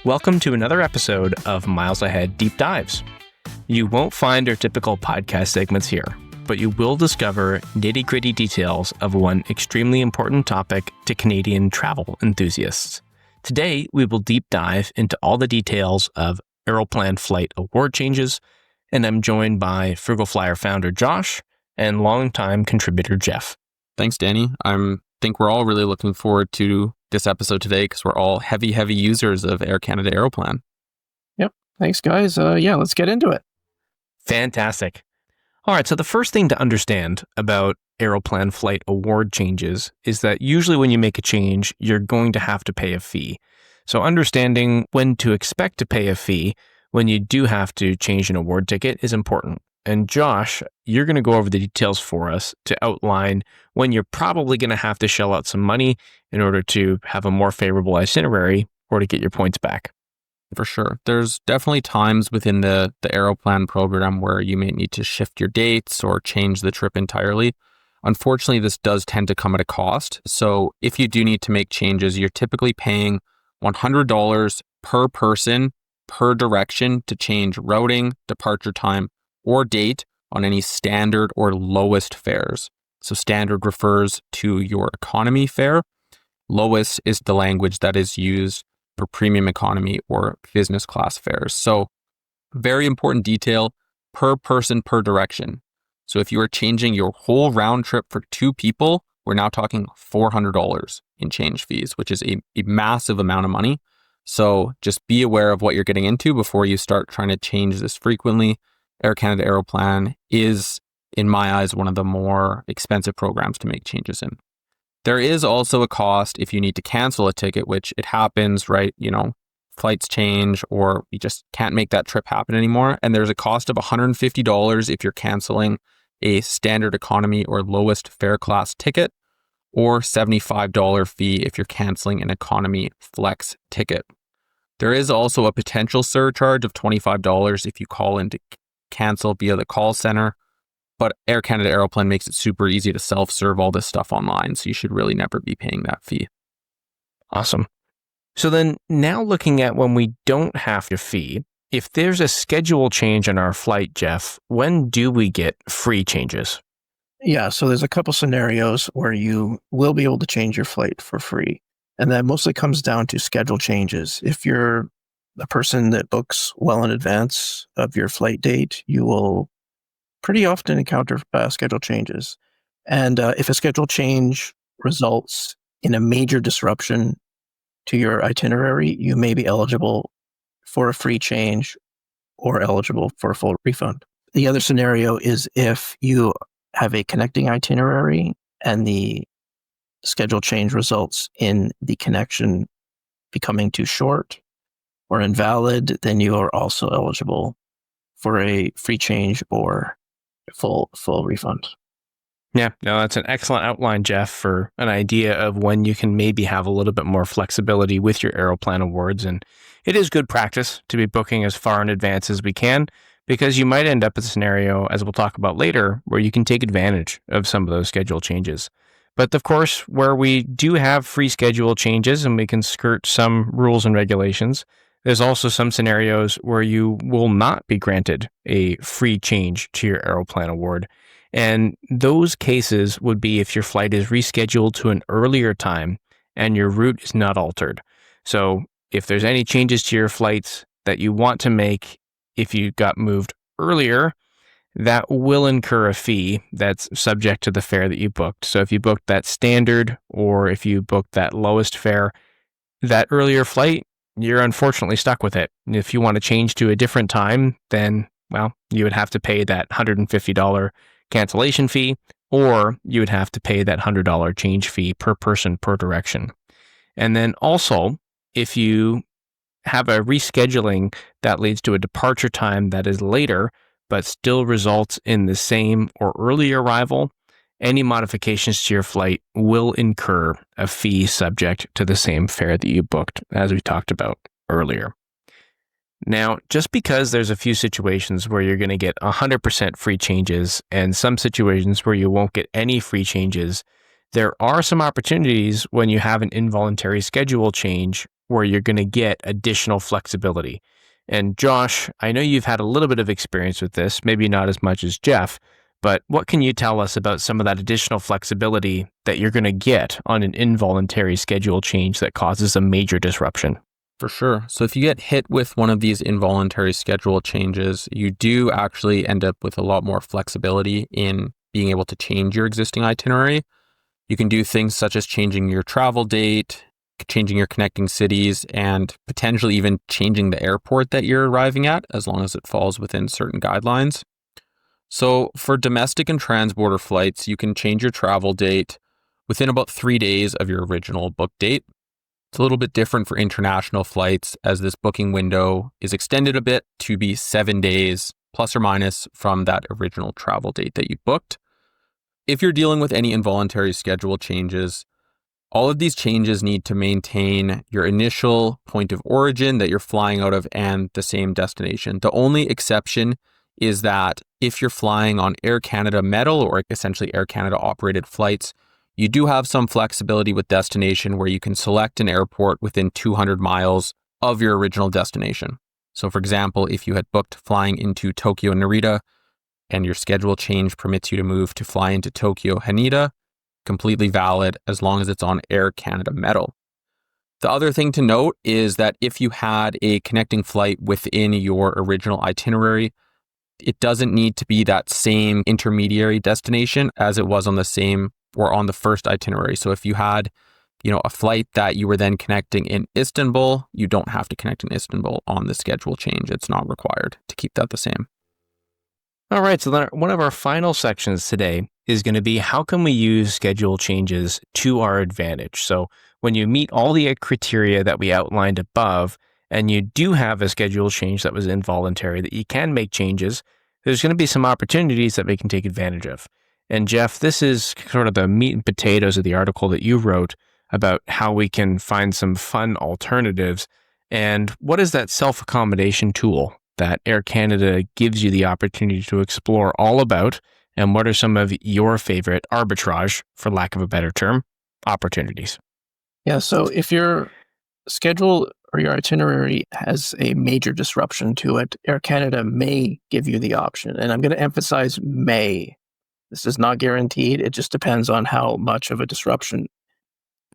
Welcome to another episode of Miles Ahead Deep Dives. You won't find our typical podcast segments here, but you will discover nitty-gritty details of one extremely important topic to Canadian travel enthusiasts. Today, we will deep dive into all the details of Aeroplan Flight Award changes, and I'm joined by FrugalFlyer founder Josh and longtime contributor Jeff. Thanks, Danny. I think we're all really looking forward to this episode today because we're all heavy users of Air Canada Aeroplan. Yep. Thanks, guys. Let's get into it. Fantastic. All right, so the first thing to understand about Aeroplan Flight Award changes is that usually when you make a change, you're going to have to pay a fee. So understanding when to expect to pay a fee when you do have to change an award ticket is important. And Josh, you're going to go over the details for us to outline when you're probably going to have to shell out some money in order to have a more favorable itinerary or to get your points back. For sure. There's definitely times within the Aeroplan program where you may need to shift your dates or change the trip entirely. Unfortunately, this does tend to come at a cost. So if you do need to make changes, you're typically paying $100 per person per direction to change routing, departure time, or date on any standard or lowest fares. So standard refers to your economy fare. Lowest is the language that is used for premium economy or business class fares. So very important detail, per person per direction. So if you are changing your whole round trip for two people, we're now talking $400 in change fees, which is a massive amount of money. So just be aware of what you're getting into before you start trying to change this frequently. Air Canada Aeroplan is, in my eyes, one of the more expensive programs to make changes in. There is also a cost if you need to cancel a ticket, which it happens, right? Flights change or you just can't make that trip happen anymore. And there's a cost of $150 if you're canceling a standard economy or lowest fare class ticket, or $75 fee if you're canceling an economy flex ticket. There is also a potential surcharge of $25 if you call in to cancel via the call center. But Air Canada Aeroplan makes it super easy to self-serve all this stuff online, so you should really never be paying that fee. Awesome. So then now looking at when we don't have to fee, if there's a schedule change on our flight, Jeff, when do we get free changes? Yeah, so there's a couple scenarios where you will be able to change your flight for free. And that mostly comes down to schedule changes. If you're a person that books well in advance of your flight date, you will pretty often encounter schedule changes. And if a schedule change results in a major disruption to your itinerary, you may be eligible for a free change or eligible for a full refund. The other scenario is if you have a connecting itinerary and the schedule change results in the connection becoming too short or invalid, then you are also eligible for a free change or full refund. Yeah, no, that's an excellent outline, Jeff, for an idea of when you can maybe have a little bit more flexibility with your Aeroplan awards. And it is good practice to be booking as far in advance as we can, because you might end up in a scenario, as we'll talk about later, where you can take advantage of some of those schedule changes. But of course, where we do have free schedule changes and we can skirt some rules and regulations, there's also some scenarios where you will not be granted a free change to your Aeroplan award. And those cases would be if your flight is rescheduled to an earlier time and your route is not altered. So if there's any changes to your flights that you want to make, if you got moved earlier, that will incur a fee that's subject to the fare that you booked. So if you booked that standard or if you booked that lowest fare, that earlier flight, you're unfortunately stuck with it. If you want to change to a different time, then, well, you would have to pay that $150 cancellation fee, or you would have to pay that $100 change fee per person per direction. And then also, if you have a rescheduling that leads to a departure time that is later, but still results in the same or early arrival, any modifications to your flight will incur a fee subject to the same fare that you booked, as we talked about earlier. Now, just because there's a few situations where you're going to get 100% free changes and some situations where you won't get any free changes, there are some opportunities when you have an involuntary schedule change where you're going to get additional flexibility. And Josh, I know you've had a little bit of experience with this, maybe not as much as Jeff, but what can you tell us about some of that additional flexibility that you're going to get on an involuntary schedule change that causes a major disruption? For sure. So if you get hit with one of these involuntary schedule changes, you do actually end up with a lot more flexibility in being able to change your existing itinerary. You can do things such as changing your travel date, changing your connecting cities, and potentially even changing the airport that you're arriving at, as long as it falls within certain guidelines. So for domestic and transborder flights, you can change your travel date within about 3 days of your original book date. It's a little bit different for international flights, as this booking window is extended a bit to be 7 days plus or minus from that original travel date that you booked. If you're dealing with any involuntary schedule changes, all of these changes need to maintain your initial point of origin that you're flying out of and the same destination. The only exception is that if you're flying on Air Canada metal, or essentially Air Canada operated flights, you do have some flexibility with destination where you can select an airport within 200 miles of your original destination. So for example, if you had booked flying into Tokyo Narita and your schedule change permits you to move to fly into Tokyo Haneda, completely valid as long as it's on Air Canada metal. The other thing to note is that if you had a connecting flight within your original itinerary, it doesn't need to be that same intermediary destination as it was on the same or on the first itinerary. So if you had, a flight that you were then connecting in Istanbul, you don't have to connect in Istanbul on the schedule change. It's not required to keep that the same. All right, so then one of our final sections today is going to be how can we use schedule changes to our advantage? So when you meet all the criteria that we outlined above, and you do have a schedule change that was involuntary, that you can make changes, there's going to be some opportunities that we can take advantage of. And Jeff, this is sort of the meat and potatoes of the article that you wrote about how we can find some fun alternatives. And what is that self-accommodation tool that Air Canada gives you the opportunity to explore all about? And what are some of your favorite arbitrage, for lack of a better term, opportunities? Yeah, so if your schedule or your itinerary has a major disruption to it, Air Canada may give you the option. And I'm going to emphasize may. This is not guaranteed. It just depends on how much of a disruption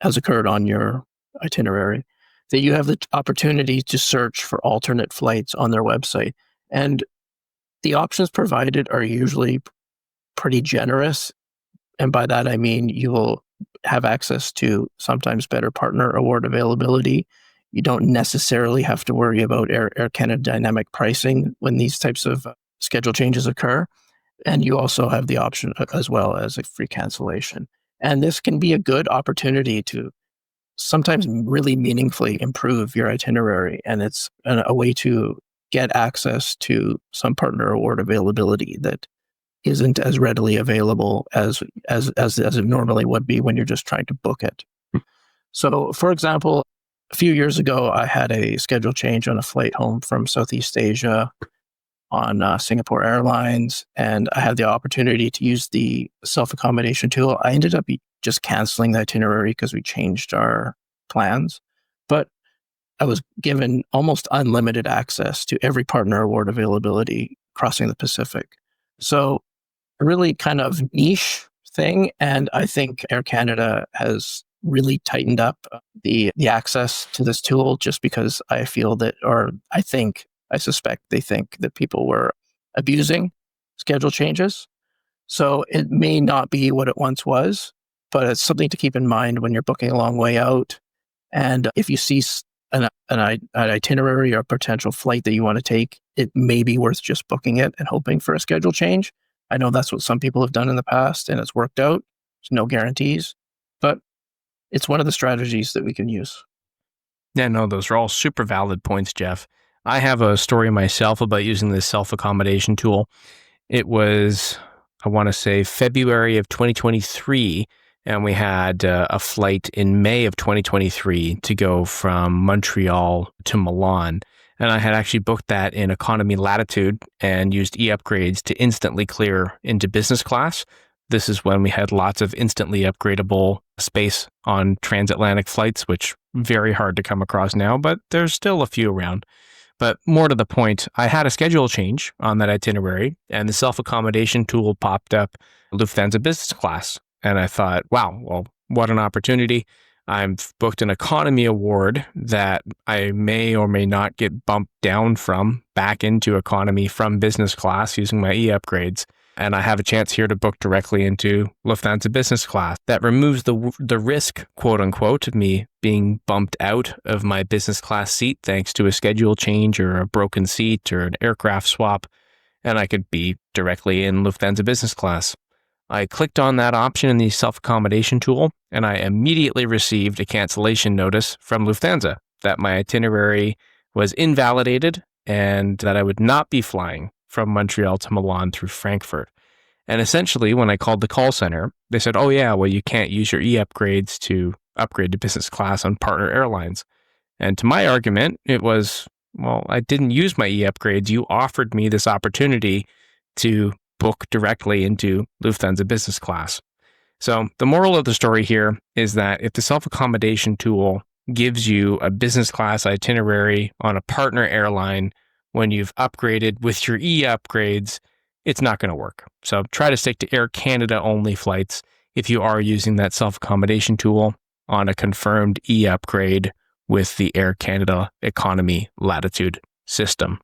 has occurred on your itinerary, that you have the opportunity to search for alternate flights on their website. And the options provided are usually pretty generous. And by that, I mean you will have access to sometimes better partner award availability. You don't necessarily have to worry about Air Canada dynamic pricing when these types of schedule changes occur. And you also have the option as well as a free cancellation. And this can be a good opportunity to sometimes really meaningfully improve your itinerary. And it's a way to get access to some partner award availability that isn't as readily available as it normally would be when you're just trying to book it. So, for example, a few years ago, I had a schedule change on a flight home from Southeast Asia on Singapore Airlines, and I had the opportunity to use the self-accommodation tool. I ended up just canceling the itinerary because we changed our plans, but I was given almost unlimited access to every partner award availability crossing the Pacific. So a really kind of niche thing, and I think Air Canada has really tightened up the access to this tool just because I feel that, or I suspect they think that people were abusing schedule changes. So it may not be what it once was, but it's something to keep in mind when you're booking a long way out. And if you see an itinerary or a potential flight that you want to take, it may be worth just booking it and hoping for a schedule change. I know that's what some people have done in the past and it's worked out. There's no guarantees, but it's one of the strategies that we can use. Yeah, no, those are all super valid points, Jeff. I have a story myself about using this self-accommodation tool. It was, I want to say, February of 2023, and we had a flight in May of 2023 to go from Montreal to Milan. And I had actually booked that in economy latitude and used e-upgrades to instantly clear into business class. This is when we had lots of instantly upgradable space on transatlantic flights, which very hard to come across now, but there's still a few around. But more to the point, I had a schedule change on that itinerary, and the self-accommodation tool popped up, Lufthansa business class. And I thought, wow, well, what an opportunity. I've booked an economy award that I may or may not get bumped down from back into economy from business class using my e-upgrades. And I have a chance here to book directly into Lufthansa business class. That removes the risk, quote unquote, of me being bumped out of my business class seat thanks to a schedule change or a broken seat or an aircraft swap. And I could be directly in Lufthansa business class. I clicked on that option in the self-accommodation tool, and I immediately received a cancellation notice from Lufthansa that my itinerary was invalidated and that I would not be flying from Montreal to Milan through Frankfurt. And essentially, when I called the call center, they said, oh yeah, well, you can't use your e-upgrades to upgrade to business class on partner airlines. And to my argument, it was, well, I didn't use my e-upgrades. You offered me this opportunity to book directly into Lufthansa business class. So the moral of the story here is that if the self-accommodation tool gives you a business class itinerary on a partner airline when you've upgraded with your e-upgrades, it's not going to work. So try to stick to Air Canada only flights if you are using that self-accommodation tool on a confirmed e-upgrade with the Air Canada Economy Latitude system.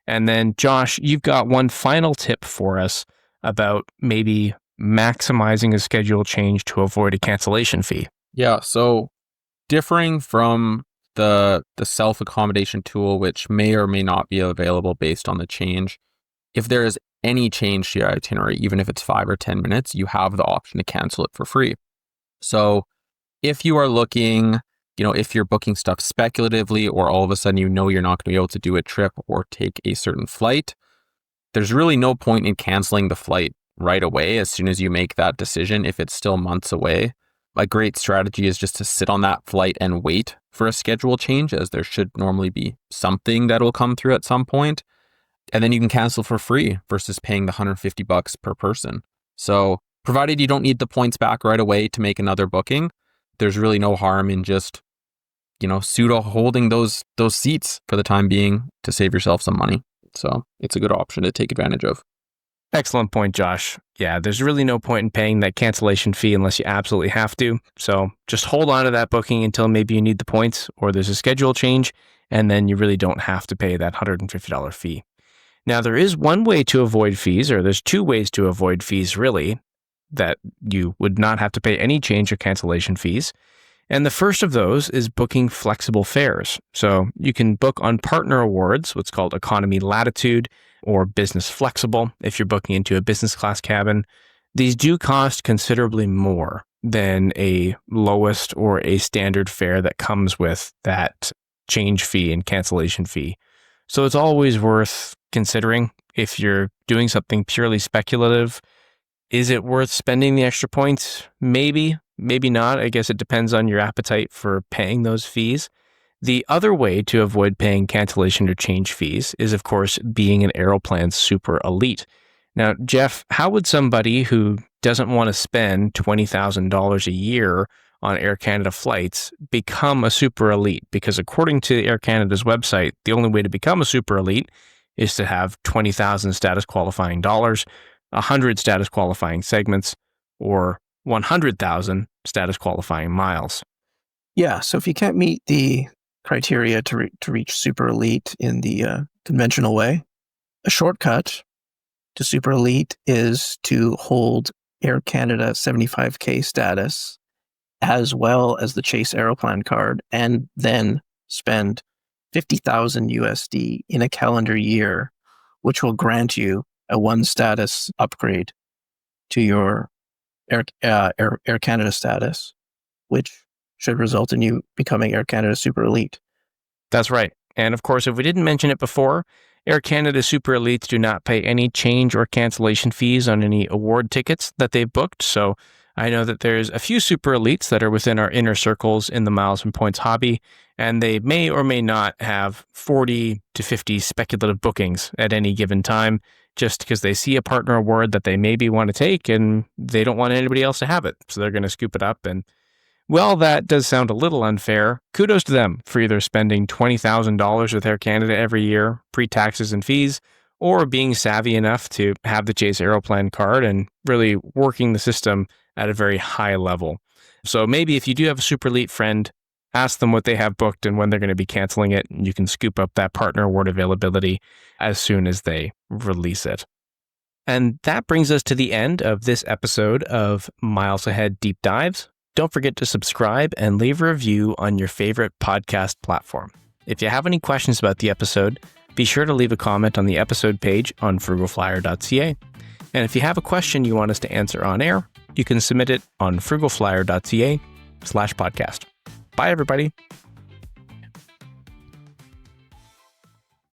And then, Josh, you've got one final tip for us about maybe maximizing a schedule change to avoid a cancellation fee. Yeah, so differing from the self-accommodation tool, which may or may not be available based on the change, if there is any change to your itinerary, even if it's 5 or 10 minutes, you have the option to cancel it for free. So if you are looking, if you're booking stuff speculatively, or all of a sudden you're not going to be able to do a trip or take a certain flight, there's really no point in canceling the flight right away as soon as you make that decision if it's still months away. A great strategy is just to sit on that flight and wait for a schedule change, as there should normally be something that will come through at some point. And then you can cancel for free versus paying the $150 per person. So provided you don't need the points back right away to make another booking, there's really no harm in just, pseudo holding those seats for the time being to save yourself some money. So it's a good option to take advantage of. Excellent point, Josh. Yeah, there's really no point in paying that cancellation fee unless you absolutely have to. So just hold on to that booking until maybe you need the points or there's a schedule change, and then you really don't have to pay that $150 fee. Now, there is one way to avoid fees, or there's two ways to avoid fees, really, that you would not have to pay any change or cancellation fees. And the first of those is booking flexible fares. So you can book on partner awards, what's called Economy Latitude or Business Flexible, if you're booking into a business class cabin. These do cost considerably more than a lowest or a standard fare that comes with that change fee and cancellation fee. So it's always worth considering if you're doing something purely speculative. Is it worth spending the extra points? Maybe, maybe not. I guess it depends on your appetite for paying those fees. The other way to avoid paying cancellation or change fees is, of course, being an Aeroplan Super Elite. Now, Jeff, how would somebody who doesn't want to spend $20,000 a year on Air Canada flights become a Super Elite? Because according to Air Canada's website, the only way to become a Super Elite is to have 20,000 status qualifying dollars, 100 status qualifying segments, or 100,000 status qualifying miles. Yeah, so if you can't meet the criteria to reach Super Elite in the conventional way, a shortcut to Super Elite is to hold Air Canada 75K status as well as the Chase Aeroplan card, and then spend 50,000 USD in a calendar year, which will grant you a one status upgrade to your Air Canada status, which should result in you becoming Air Canada Super Elite. That's right. And of course, if we didn't mention it before, Air Canada Super Elites do not pay any change or cancellation fees on any award tickets that they've booked. So I know that there's a few Super Elites that are within our inner circles in the Miles and Points hobby, and they may or may not have 40 to 50 speculative bookings at any given time, just because they see a partner award that they maybe want to take and they don't want anybody else to have it. So they're going to scoop it up. And well, that does sound a little unfair. Kudos to them for either spending $20,000 with Air Canada every year, pre-taxes and fees, or being savvy enough to have the Chase Aeroplan card and really working the system at a very high level. So maybe if you do have a super elite friend, ask them what they have booked and when they're going to be canceling it, and you can scoop up that partner award availability as soon as they release it. And that brings us to the end of this episode of Miles Ahead Deep Dives. Don't forget to subscribe and leave a review on your favorite podcast platform. If you have any questions about the episode, be sure to leave a comment on the episode page on FrugalFlyer.ca. And if you have a question you want us to answer on air, you can submit it on FrugalFlyer.ca/podcast. Bye, everybody.